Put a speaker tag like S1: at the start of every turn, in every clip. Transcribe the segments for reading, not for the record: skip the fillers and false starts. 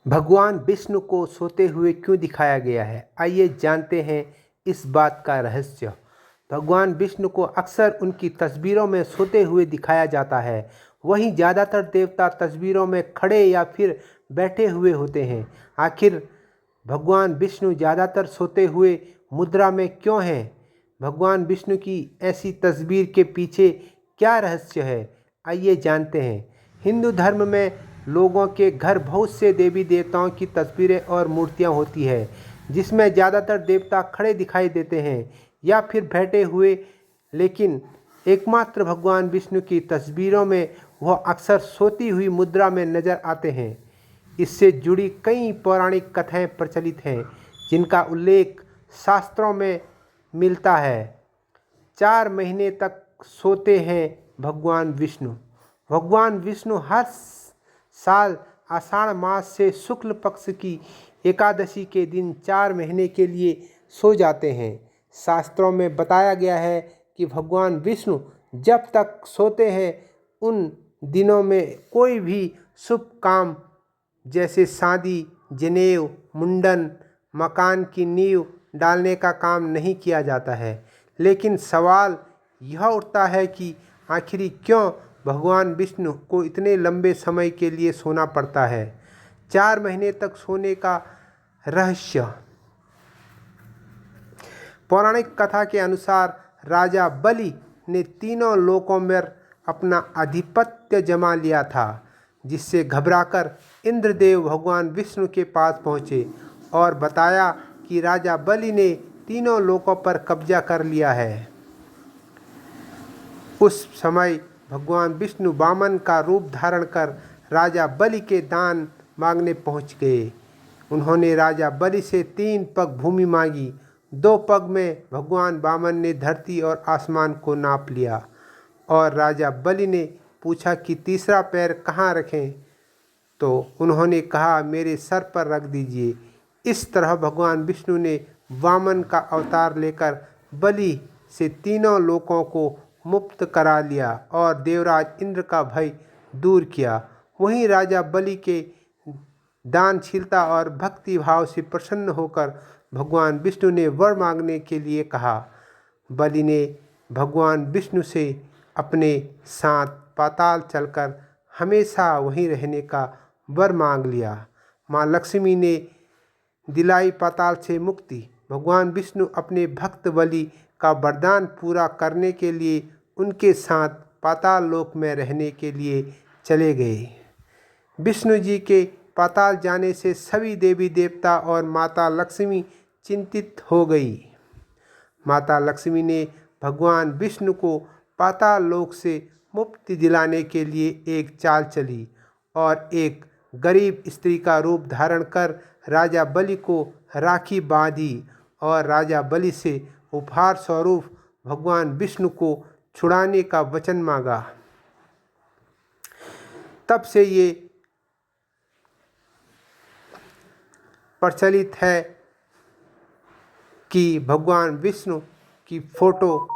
S1: भगवान विष्णु को सोते हुए क्यों दिखाया गया है? आइए जानते हैं इस बात का रहस्य। भगवान विष्णु को अक्सर उनकी तस्वीरों में सोते हुए दिखाया जाता है। वहीं ज़्यादातर देवता तस्वीरों में खड़े या फिर बैठे हुए होते हैं। आखिर भगवान विष्णु ज़्यादातर सोते हुए मुद्रा में क्यों हैं? भगवान विष्णु की ऐसी तस्वीर के पीछे क्या रहस्य है? आइए जानते हैं। हिंदू धर्म में लोगों के घर बहुत से देवी देवताओं की तस्वीरें और मूर्तियां होती है, जिसमें ज़्यादातर देवता खड़े दिखाई देते हैं या फिर बैठे हुए, लेकिन एकमात्र भगवान विष्णु की तस्वीरों में वह अक्सर सोती हुई मुद्रा में नजर आते हैं। इससे जुड़ी कई पौराणिक कथाएं प्रचलित हैं, जिनका उल्लेख शास्त्रों में मिलता है। 4 महीने तक सोते हैं भगवान विष्णु। भगवान विष्णु हर साल आषाढ़ मास से शुक्ल पक्ष की एकादशी के दिन 4 महीने के लिए सो जाते हैं। शास्त्रों में बताया गया है कि भगवान विष्णु जब तक सोते हैं उन दिनों में कोई भी शुभ काम जैसे शादी, जनेऊ, मुंडन, मकान की नींव डालने का काम नहीं किया जाता है। लेकिन सवाल यह उठता है कि आखिर क्यों भगवान विष्णु को इतने लंबे समय के लिए सोना पड़ता है? 4 महीने तक सोने का रहस्य। पौराणिक कथा के अनुसार राजा बलि ने तीनों लोकों में अपना आधिपत्य जमा लिया था, जिससे घबराकर इंद्रदेव भगवान विष्णु के पास पहुँचे और बताया कि राजा बलि ने तीनों लोकों पर कब्जा कर लिया है। उस समय भगवान विष्णु वामन का रूप धारण कर राजा बलि के दान मांगने पहुंच गए। उन्होंने राजा बलि से 3 पग भूमि मांगी। 2 पग में भगवान वामन ने धरती और आसमान को नाप लिया और राजा बलि ने पूछा कि तीसरा पैर कहाँ रखें, तो उन्होंने कहा मेरे सर पर रख दीजिए। इस तरह भगवान विष्णु ने वामन का अवतार लेकर बलि से तीनों लोकों को मुक्त करा लिया और देवराज इंद्र का भय दूर किया। वहीं राजा बलि के दानशीलता और भक्ति भाव से प्रसन्न होकर भगवान विष्णु ने वर मांगने के लिए कहा। बलि ने भगवान विष्णु से अपने साथ पाताल चलकर हमेशा वहीं रहने का वर मांग लिया। माँ लक्ष्मी ने दिलाई पाताल से मुक्ति। भगवान विष्णु अपने भक्त बलि का वरदान पूरा करने के लिए उनके साथ पाताल लोक में रहने के लिए चले गए। विष्णु जी के पाताल जाने से सभी देवी देवता और माता लक्ष्मी चिंतित हो गई। माता लक्ष्मी ने भगवान विष्णु को पाताल लोक से मुक्ति दिलाने के लिए एक चाल चली और एक गरीब स्त्री का रूप धारण कर राजा बलि को राखी बांधी और राजा बलि से उपहार स्वरूप भगवान विष्णु को छुड़ाने का वचन मांगा। तब से ये प्रचलित है कि भगवान विष्णु की फोटो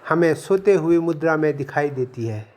S1: हमें सोते हुए मुद्रा में दिखाई देती है।